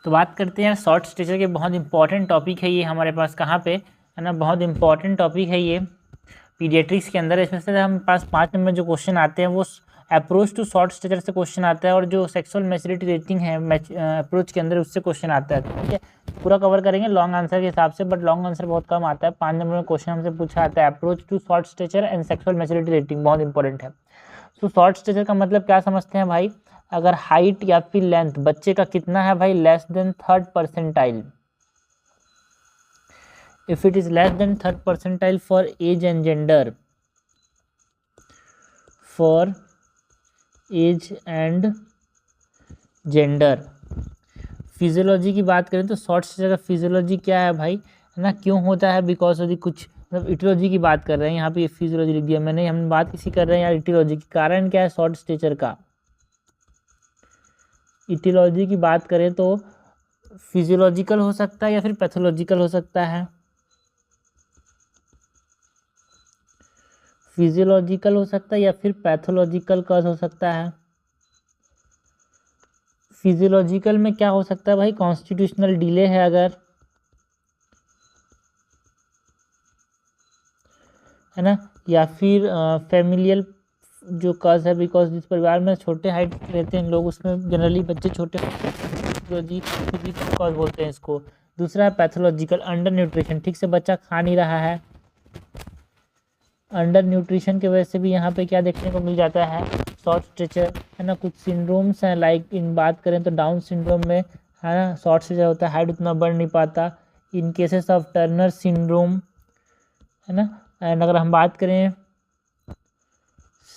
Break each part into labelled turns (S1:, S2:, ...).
S1: तो बात करते हैं शॉर्ट स्टेचर के। बहुत इंपॉर्टेंट टॉपिक है ये हमारे पास, कहाँ पे है ना, बहुत इंपॉर्टेंट टॉपिक है ये पीडियाट्रिक्स के अंदर। इसमें से हम पास 5 नंबर जो क्वेश्चन आते हैं वो अप्रोच टू शॉर्ट स्टेचर से क्वेश्चन आता है, और जो सेक्सुअल मैच्योरिटी रेटिंग है अप्रोच के अंदर उससे क्वेश्चन आता है। ठीक है, पूरा कवर करेंगे लॉन्ग आंसर के हिसाब से, बट लॉन्ग आंसर बहुत कम आता है। 5 नंबर में क्वेश्चन हमसे पूछा आता है approach to short stature and sexual maturity rating, बहुत इंपॉर्टेंट है। तो शॉर्ट स्टेचर का मतलब क्या समझते हैं भाई? अगर हाइट या फिर लेंथ बच्चे का कितना है भाई, less than 3rd percentile. if it is less than 3rd percentile for age and gender, for age and gender। Physiology की बात करें तो शॉर्ट स्टेचर का फिजियोलॉजी क्या है भाई, है ना, क्यों होता है, बिकॉज ऑफ दी कुछ मतलब इटियोलॉजी की बात कर रहे हैं यहाँ पे, फिजियोलॉजी लिख दिया मैंने, हम बात किसी कर रहे हैं यार इटियोलॉजी की। कारण क्या है शॉर्ट स्टेचर का? इटियोलॉजी की बात करें तो फिजियोलॉजिकल हो सकता है या फिर पैथोलॉजिकल हो सकता है। फिजियोलॉजिकल हो सकता है या फिर पैथोलॉजिकल कॉज हो सकता है। फिजियोलॉजिकल में क्या हो सकता है भाई, कॉन्स्टिट्यूशनल डिले है अगर, है ना, या फिर फैमिलियल जो कॉज है, बिकॉज जिस परिवार में छोटे हाइट रहते हैं लोग उसमें जनरली बच्चे छोटे फिजियोलॉजिकल कॉज बोलते हैं इसको। दूसरा है पैथोलॉजिकल, अंडर न्यूट्रिशन, ठीक से बच्चा खा नहीं रहा है, अंडर न्यूट्रिशन की वजह से भी यहाँ पे क्या देखने को मिल जाता है, शॉर्ट स्टेचर, है ना। कुछ सिंड्रोम्स हैं, लाइक इन बात करें तो डाउन सिंड्रोम में, है ना, शॉर्ट स्टेचर होता है, हाइट उतना बढ़ नहीं पाता। इन केसेस ऑफ टर्नर सिंड्रोम, है ना। एंड अगर हम बात करें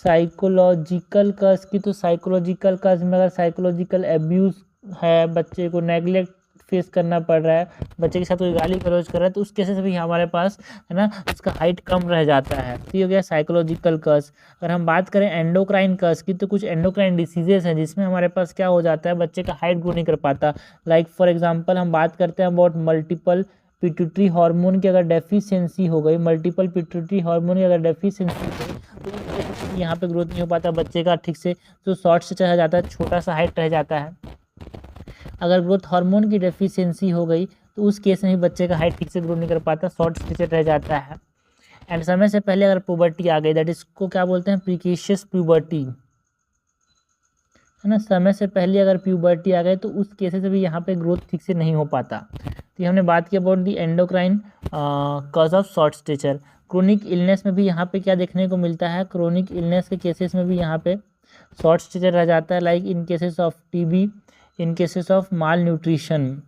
S1: साइकोलॉजिकल कज की, तो साइकोलॉजिकल कज में अगर साइकोलॉजिकल एब्यूज़ है, बच्चे को नेग्लेक्ट फेस करना पड़ रहा है, बच्चे के साथ कोई गाली गलौज कर रहा है, तो उस केसेस भी हमारे पास, है ना, उसका हाइट कम रह जाता है। तो ये हो गया साइकोलॉजिकल कज। अगर हम बात करें एंडोक्राइन कज की, तो कुछ एंडोक्राइन डिसीजेस हैं जिसमें हमारे पास क्या हो जाता है, बच्चे का हाइट ग्रो नहीं कर पाता। लाइक फॉर एग्जाम्पल हम बात करते हैं अबाउट मल्टीपल पिट्यूटरी हार्मोन की अगर डेफिशिएंसी हो गई, मल्टीपल पिट्यूटरी हार्मोन की अगर डेफिशिएंसी हो गई, तो यहाँ पे ग्रोथ नहीं हो पाता बच्चे का ठीक से, तो शॉर्ट से चला जाता है, छोटा सा हाइट रह जाता है। अगर ग्रोथ हार्मोन की डेफिशिएंसी हो गई तो उस केस में भी बच्चे का हाइट ठीक से ग्रो नहीं कर पाता, शॉर्ट स्टेचर रह जाता है। एंड समय से पहले अगर पुबर्टी आ गई, दैट इसको क्या बोलते हैं, प्रीकेशियस प्यूबर्टी, है ना, समय से पहले अगर प्यूबर्टी आ गई तो उस केसेस में भी यहाँ पे ग्रोथ ठीक से नहीं हो पाता। तो हमने बात की about the endocrine cause of short stature. Chronic illness में भी यहाँ पे क्या देखने को मिलता है, क्रोनिक इलनेस के केसेस में भी यहाँ पे शॉर्ट स्टेचर रह जाता है, like in cases of TB, in cases of mall nutrition,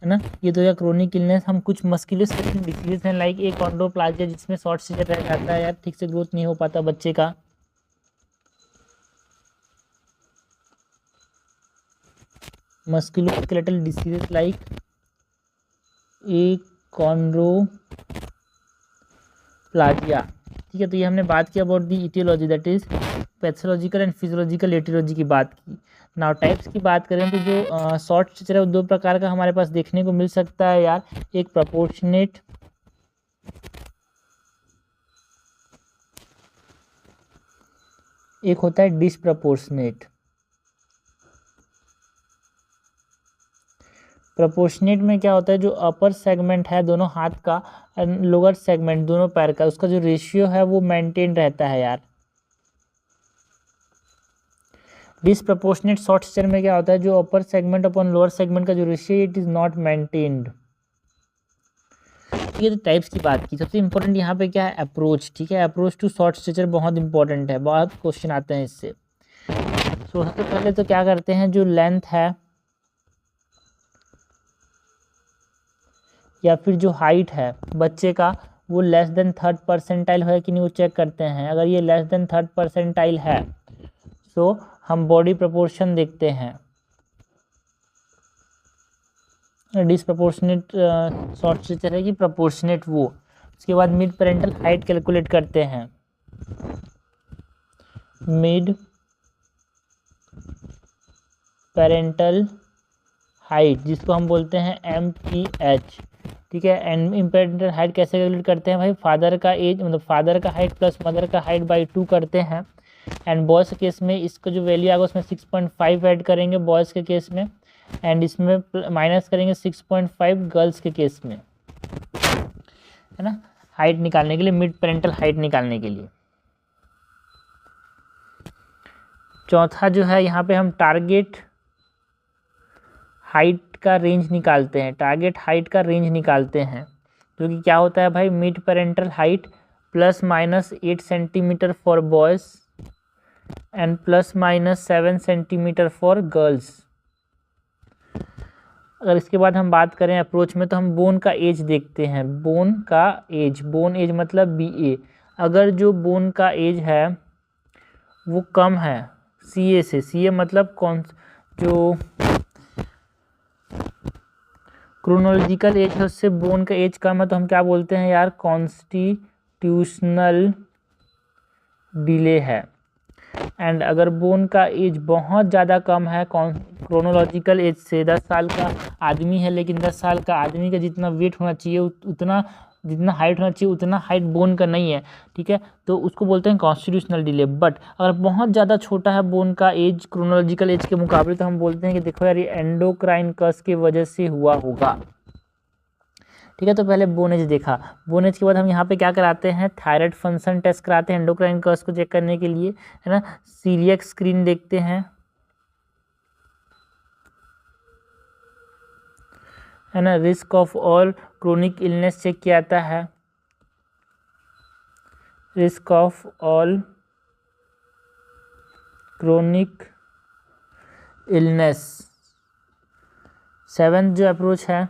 S1: है ना। ये तो या क्रोनिक इलनेस। हम कुछ मस्कुलोस्केलेटल डिसीजेस हैं, लाइक एक कॉन्ड्रोप्लाजिया जिसमें शॉर्ट स्टेचर रह जाता है यार, ठीक से ग्रोथ नहीं हो पाता बच्चे का। मस्कुलोस्केलेटल डिसीजेस लाइक एकॉन्ड्रोप्लाजिया, ठीक है। तो ये हमने बात की about the aetiology, that is pathological and physiological aetiology की बात की। नाउ टाइप्स की बात करें तो जो शॉर्ट स्टेचर है वो 2 प्रकार का हमारे पास देखने को मिल सकता है यार, एक प्रपोर्शनेट, एक होता है डिसप्रपोर्शनेट। प्रोपोर्शनेट में क्या होता है, जो अपर सेगमेंट है दोनों हाथ का एंड लोअर सेगमेंट दोनों पैर का, उसका जो रेशियो है वो मेंटेन रहता है यार। डिसप्रोपोर्शनेट शॉर्ट स्टेचर में क्या होता है, जो upper segment upon lower segment का जो ratio it is not maintained. ये तो टाइप्स की बात की। सबसे इंपॉर्टेंट यहाँ पे क्या है, अप्रोच, ठीक है। अप्रोच टू शॉर्ट स्टेचर बहुत इंपॉर्टेंट है, बहुत क्वेश्चन आते हैं इससे। तो सबसे पहले तो क्या करते हैं, जो लेंथ है या फिर जो हाइट है बच्चे का वो लेस देन 3rd परसेंटाइल है कि नहीं वो चेक करते हैं। अगर ये लेस देन 3rd परसेंटाइल है तो हम बॉडी प्रोपोर्शन देखते हैं, डिसप्रोपोर्शनेट शॉर्ट स्टेचर है कि प्रोपोर्शनेट वो। उसके बाद मिड पेरेंटल हाइट कैलकुलेट करते हैं, मिड पेरेंटल हाइट जिसको हम बोलते हैं MPH, ठीक है। एंड इम्पेरेंटल हाइट कैसे कैलकुलेट करते हैं भाई, फादर का एज मतलब फादर का हाइट प्लस मदर का हाइट बाई 2 करते हैं, एंड बॉयज़ के केस में इसका जो वैल्यू आएगा उसमें 6.5 ऐड करेंगे बॉयज़ के केस में, एंड इसमें माइनस करेंगे 6.5 गर्ल्स के केस में, है ना, हाइट निकालने के लिए, मिड पेरेंटल हाइट निकालने के लिए। चौथा जो है यहाँ पे हम टारगेट हाइट का रेंज निकालते हैं, टारगेट हाइट का रेंज निकालते हैं, जो कि क्या होता है भाई, mid parental height ±8 centimetre for boys and ±7 centimetre for girls. अगर इसके बाद हम बात करें अप्रोच में, तो हम बोन का एज देखते हैं, बोन का एज, बोन एज मतलब BA। अगर जो बोन का एज है वो कम है CA से, CA मतलब कौन, जो क्रोनोलॉजिकल एज है उससे बोन का एज कम है, तो हम क्या बोलते हैं यार, कॉन्स्टिट्यूशनल डिले है। एंड अगर बोन का एज बहुत ज़्यादा कम है क्रोनोलॉजिकल एज से, 10 साल का आदमी है लेकिन 10 साल का आदमी का जितना वेट होना चाहिए उतना, जितना हाइट होना चाहिए उतना हाइट बोन का नहीं है, ठीक है, तो उसको बोलते हैं कॉन्स्टिट्यूशनल डिले। बट अगर बहुत ज़्यादा छोटा है बोन का एज क्रोनोलॉजिकल एज के मुकाबले, तो हम बोलते हैं कि देखो यार ये एंडोक्राइन कस की वजह से हुआ होगा, ठीक है। तो पहले बोन एज देखा, बोन एज के बाद हम यहाँ पे क्या कराते हैं, थायराइड फंक्शन टेस्ट कराते हैं एंडोक्राइन कस को चेक करने के लिए, है ना, सीलियक स्क्रीन देखते हैं, है ना, risk of all chronic illness check किया जाता है, risk of all chronic illness. 7th जो अप्रोच है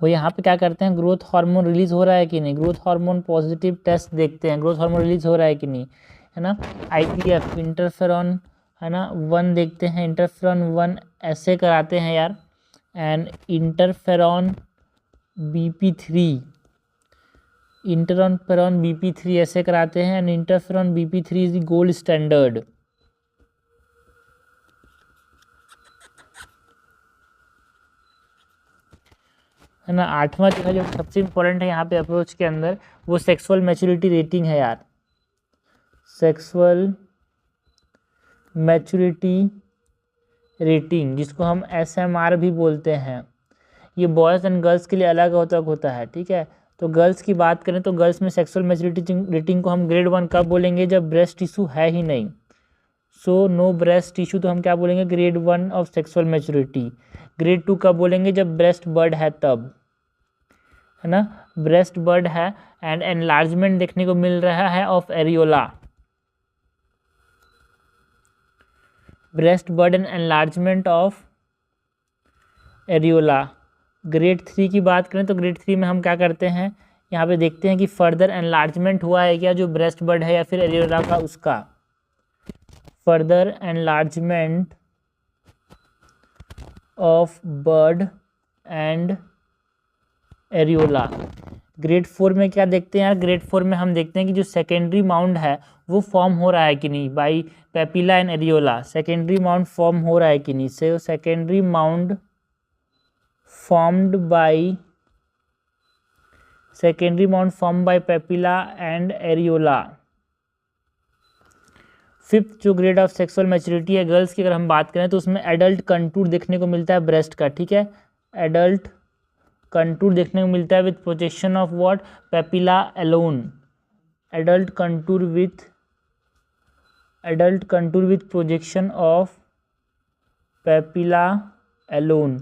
S1: वो यहाँ पे क्या करते हैं, ग्रोथ हार्मोन रिलीज हो रहा है कि नहीं, ग्रोथ हार्मोन पॉजिटिव टेस्ट देखते हैं, ग्रोथ हार्मोन रिलीज हो रहा है कि नहीं, है ना। IPF इंटरफेरॉन, है ना, 1 देखते हैं, इंटरफेरॉन 1 ऐसे कराते हैं यार, एंड इंटरफेरॉन BP3 ऐसे कराते हैं, and interferon BP3 is the gold standard. है ना। 8वां जो है, जो सबसे इम्पोर्टेंट है यहाँ पे अप्रोच के अंदर, वो सेक्सुअल मैच्योरिटी रेटिंग है यार, सेक्सुअल मैच्योरिटी रेटिंग, जिसको हम SMR भी बोलते हैं। ये बॉयज़ एंड गर्ल्स के लिए अलग होता है, ठीक है। तो गर्ल्स की बात करें तो गर्ल्स में सेक्सुअल मैच्योरिटी रेटिंग को हम ग्रेड 1 कब बोलेंगे, जब ब्रेस्ट टिश्यू है ही नहीं, सो नो ब्रेस्ट टिश्यू, तो हम क्या बोलेंगे, grade 1 of sexual maturity. Grade 2 कब बोलेंगे, जब ब्रेस्ट बर्ड है तब, है ना, ब्रेस्ट बर्ड है एंड एनलार्जमेंट देखने को मिल रहा है of areola, breast bird and enlargement of areola. Grade 3 की बात करें तो ग्रेड 3 में हम क्या करते हैं, यहाँ पे देखते हैं कि फर्दर एनलार्जमेंट हुआ है क्या, जो ब्रेस्ट बर्ड है या फिर एरियोला का, उसका further enlargement of bird and areola. Grade 4 में क्या देखते हैं यार, ग्रेड 4 में हम देखते हैं कि जो सेकेंडरी माउंड है वो फॉर्म हो रहा है कि नहीं, by papilla and areola, secondary mound form हो रहा है कि नहीं, से secondary mound formed by papilla and areola। 5th जो ग्रेड ऑफ सेक्सुअल मैच्योरिटी है गर्ल्स की अगर हम बात करें, तो उसमें एडल्ट कंटूर देखने को मिलता है ब्रेस्ट का, ठीक है, एडल्ट कंटूर देखने को मिलता है with projection of what, papilla alone, adult contour with projection of papilla alone.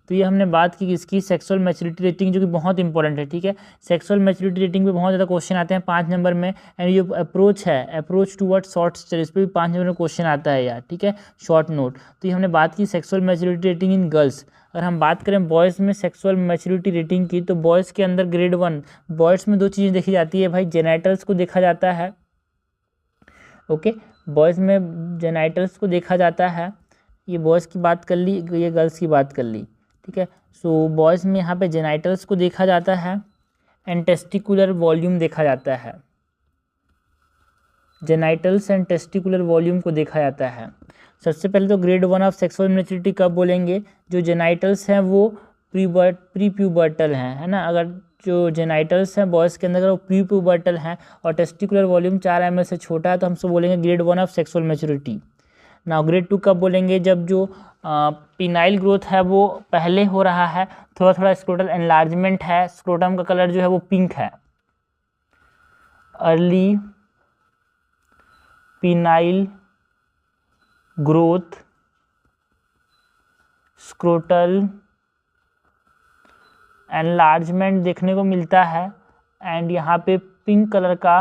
S1: तो ये हमने बात की किसकी, सेक्सुअल मैच्योरिटी रेटिंग, जो कि बहुत इंपॉर्टेंट है, ठीक है। सेक्सुअल मैच्योरिटी रेटिंग पे बहुत ज़्यादा क्वेश्चन आते हैं 5 नंबर में, एंड ये अप्रोच है, अप्रोच टूवर्ड शॉर्ट स्टडी, इस पर भी 5 नंबर में क्वेश्चन आता है यार, ठीक है, शॉर्ट नोट। तो ये हमने बात की sexual maturity rating in girls. अगर हम बात करें बॉयज़ में सेक्सुअल मैच्योरिटी रेटिंग की, तो बॉयज़ के अंदर ग्रेड 1, बॉयज़ में 2 चीज़ें देखी जाती है भाई, जेनाइटल्स को देखा जाता है, ओके, बॉयज़ में जेनाइटल्स को देखा जाता है, ये बॉयज़ की बात कर ली, ये गर्ल्स की बात कर ली, ठीक है। सो बॉयज़ में यहाँ पे जेनाइटल्स को देखा जाता है एंड टेस्टिकुलर वॉल्यूम देखा जाता है, जेनाइटल्स एंड टेस्टिकुलर वॉल्यूम को देखा जाता है। सबसे पहले तो ग्रेड 1 ऑफ सेक्सुअल मैच्योरिटी कब बोलेंगे, जो जेनाइटल्स हैं वो प्री प्यूबर्टल हैं, है ना, अगर जो जेनाइटल्स हैं बॉयज़ के अंदर वो प्री प्यूबर्टल हैं और टेस्टिकुलर वॉल्यूम 4 ml से छोटा है, तो हम सब बोलेंगे grade 1 of sexual maturity. Now grade 2 कब बोलेंगे? जब जो पिनाइल ग्रोथ है वो पहले हो रहा है, थोड़ा थोड़ा स्क्रोटल एनलार्जमेंट है, स्क्रोटम का कलर जो है वो पिंक है। Early phenyl growth, scrotal enlargement देखने को मिलता है एंड यहाँ पे पिंक कलर का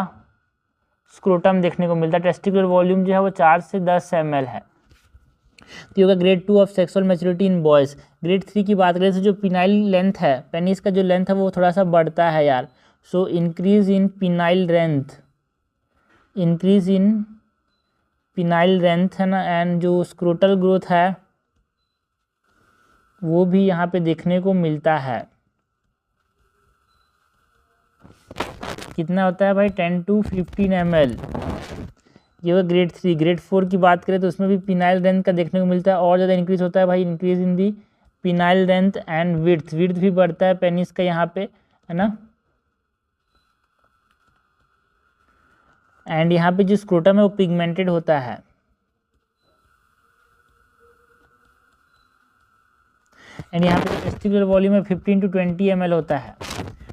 S1: स्क्रोटम देखने को मिलता है। टेस्टिकुलर वॉल्यूम जो है वो 4 से 10 ml है। तो ये होगा grade 2 of sexual maturity in boys. Grade 3 की बात करें तो जो पिनाइल लेंथ है, पेनिस का जो लेंथ है वो थोड़ा सा बढ़ता है यार। So increase in phenyl length, increase in phenyl length है ना, एंड जो स्क्रोटल ग्रोथ है वो भी यहाँ पे देखने को मिलता है। कितना होता है भाई? 10 to 15 ml। ये वो ग्रेड 3। ग्रेड 4 की बात करें तो उसमें भी पिनाइल लेंथ का देखने को मिलता है, और ज़्यादा इंक्रीज होता है भाई, increase in the phenyl length and width, width भी बढ़ता है पेनिस का यहाँ पे, है ना। एंड यहाँ पे जो स्क्रोटम है वो पिगमेंटेड होता है। एंड यहाँ पे टेस्टिकुलर वॉल्यूम में 15 to 20 ml होता है।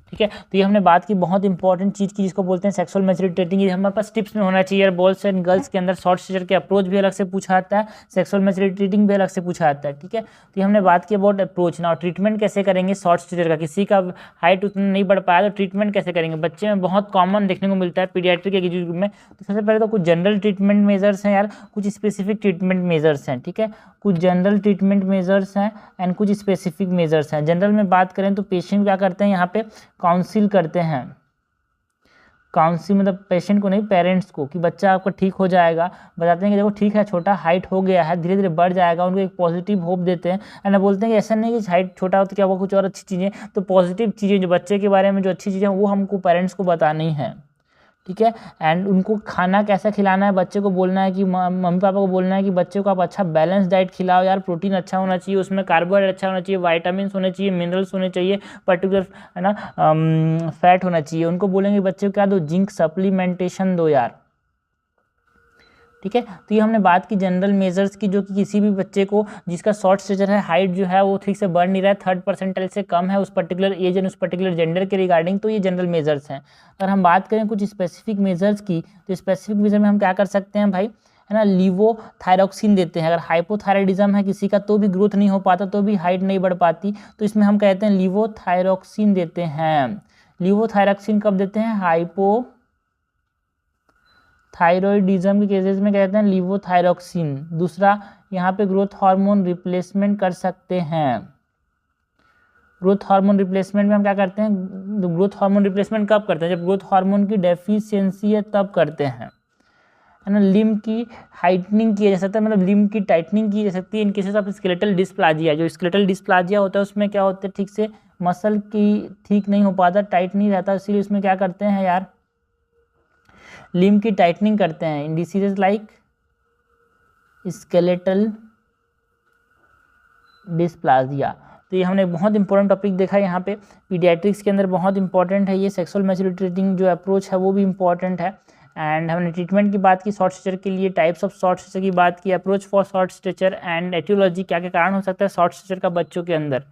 S1: ठीक है, तो ये हमने बात की बहुत इंपॉर्टेंट चीज़ की जिसको बोलते हैं सेक्सुअल मैच्योरिटी रेटिंग। ये हमारे पास टिप्स में होना चाहिए। बॉयज़ एंड गर्ल्स के अंदर शॉर्ट स्टेचर के अप्रोच भी अलग से पूछा आता है, सेक्सुअल मैच्योरिटी रेटिंग भी अलग से पूछा आता है। ठीक है, तो ये हमने बात की अबाउट अप्रोच। ना ट्रीटमेंट कैसे करेंगे शॉर्ट स्टेचर का? किसी का हाइट उतना नहीं बढ़ पाया तो ट्रीटमेंट कैसे करेंगे? बच्चे में बहुत कॉमन देखने को मिलता है पीडियाट्रिक एज ग्रुप में। तो सबसे पहले तो कुछ जनरल ट्रीटमेंट मेजर्स हैं यार, कुछ स्पेसिफिक ट्रीटमेंट मेजर्स हैं। ठीक है, कुछ जनरल ट्रीटमेंट मेजर्स हैं एंड कुछ स्पेसिफिक मेजर्स हैं। जनरल में बात करें तो पेशेंट क्या करते हैं यहाँ पे? काउंसिल करते हैं। काउंसिल मतलब पेशेंट को नहीं, पेरेंट्स को, कि बच्चा आपका ठीक हो जाएगा। बताते हैं कि देखो ठीक है, छोटा हाइट हो गया है, धीरे धीरे बढ़ जाएगा। उनको एक पॉजिटिव होप देते हैं एंड बोलते हैं कि ऐसा नहीं कि हाइट छोटा हो तो क्या हुआ, कुछ और अच्छी चीज़ें। तो पॉजिटिव चीज़ें जो बच्चे के बारे में जो अच्छी चीज़ें वो हमको पेरेंट्स को बतानी है। ठीक है, एंड उनको खाना कैसा खिलाना है, बच्चे को बोलना है कि मम्मी पापा को बोलना है कि बच्चे को आप अच्छा बैलेंस डाइट खिलाओ यार। प्रोटीन अच्छा होना चाहिए, उसमें कार्बोहाइड्रेट अच्छा होना चाहिए, वाइटामिन्स होने चाहिए, मिनरल्स होने चाहिए, पर्टिकुलर है ना फैट होना चाहिए। उनको बोलेंगे बच्चे को क्या दो? जिंक सप्लीमेंटेशन दो यार। ठीक है, तो ये हमने बात की जनरल मेजर्स की, जो कि किसी भी बच्चे को जिसका शॉर्ट स्टेचर है, हाइट जो है वो ठीक से बढ़ नहीं रहा है, 3rd परसेंटाइल से कम है उस पर्टिकुलर एज एंड उस पर्टिकुलर जेंडर के रिगार्डिंग, तो ये जनरल मेजर्स हैं। अगर हम बात करें कुछ स्पेसिफिक मेजर्स की, तो स्पेसिफिक मेजर में हम क्या कर सकते हैं भाई, है ना, लीवोथायरॉक्सिन देते हैं। अगर हाइपोथायराइडिज्म है किसी का तो भी ग्रोथ नहीं हो पाता, तो भी हाइट नहीं बढ़ पाती, तो इसमें हम कहते हैं लीवोथायरॉक्सिन देते हैं। लीवोथायरॉक्सिन कब देते हैं? थायरॉइडिज्म के केसेस में कहते हैं लीवोथायरॉक्सिन। दूसरा, यहाँ पे ग्रोथ हार्मोन रिप्लेसमेंट कर सकते हैं। ग्रोथ हार्मोन रिप्लेसमेंट में हम क्या करते हैं? ग्रोथ हार्मोन रिप्लेसमेंट कब करते हैं? जब ग्रोथ हार्मोन की डेफिशिएंसी है तब करते हैं, है ना। लिम्ब की हाइटनिंग की जा सकता है, मतलब लिम्ब की टाइटनिंग की जा सकती है इन केसेस ऑफ स्केलेटल डिस्प्लाजिया। जो स्केलेटल डिस्प्लाजिया होता है उसमें क्या होता है, ठीक से मसल की ठीक नहीं हो पाता, टाइट नहीं रहता, इसीलिए उसमें क्या करते हैं यार, लिम्ब की टाइटनिंग करते हैं। इन डिसीजेज लाइक स्केलेटल डिस्प्लाजिया। तो ये हमने बहुत इंपॉर्टेंट टॉपिक देखा यहाँ पे, पीडियाट्रिक्स के अंदर बहुत इंपॉर्टेंट है ये। सेक्सुअल मैच्योरिटी रेटिंग जो अप्रोच है वो भी इंपॉर्टेंट है। एंड हमने ट्रीटमेंट की बात की शॉर्ट स्टेचर के लिए, टाइप्स ऑफ शॉर्ट स्टेचर की बात की, approach for short stature and aetiology, क्या क्या कारण हो सकता है शॉर्ट स्टेचर का बच्चों के अंदर।